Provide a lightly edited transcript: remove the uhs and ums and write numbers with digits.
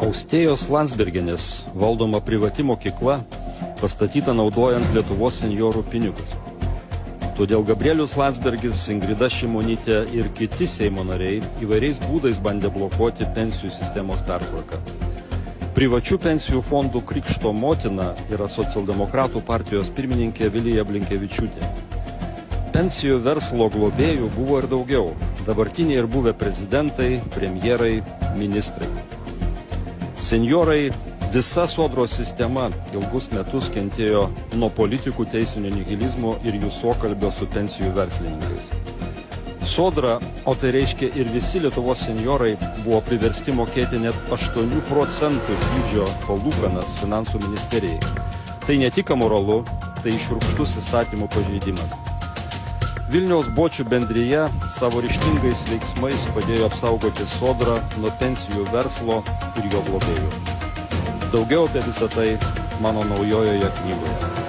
Austėjos Landsbergienės valdoma privati mokykla pastatyta naudojant Lietuvos senjorų pinigus. Todėl Gabrielius Landsbergis, Ingrida Šimonytė ir kiti Seimo nariai įvairiais būdais bandė blokuoti pensijų sistemos pertvarką. Privačių pensijų fondų krikšto motina yra socialdemokratų partijos pirmininkė Vilija Blinkevičiūtė. Pensijų verslo globėjų buvo ir daugiau. Dabartiniai ir buvę prezidentai, premjerai, ministrai. Senjorai, visa sodros sistema ilgus metus kentėjo nuo politikų teisinio nihilizmo ir jų suokalbio su pensijų verslininkais. Sodra, o tai reiškia ir visi Lietuvos senjorai, buvo priversti mokėti net 8% dydžio palūkanas finansų ministerijai. Tai ne tik amoralu, tai šiurkštus įstatymų pažeidimas. Vilniaus bočių bendrija savo ryžtingais veiksmais padėjo apsaugoti sodrą nuo pensijų verslo ir jo globėjų. Daugiau apie visą tai mano naujojoje knygoje.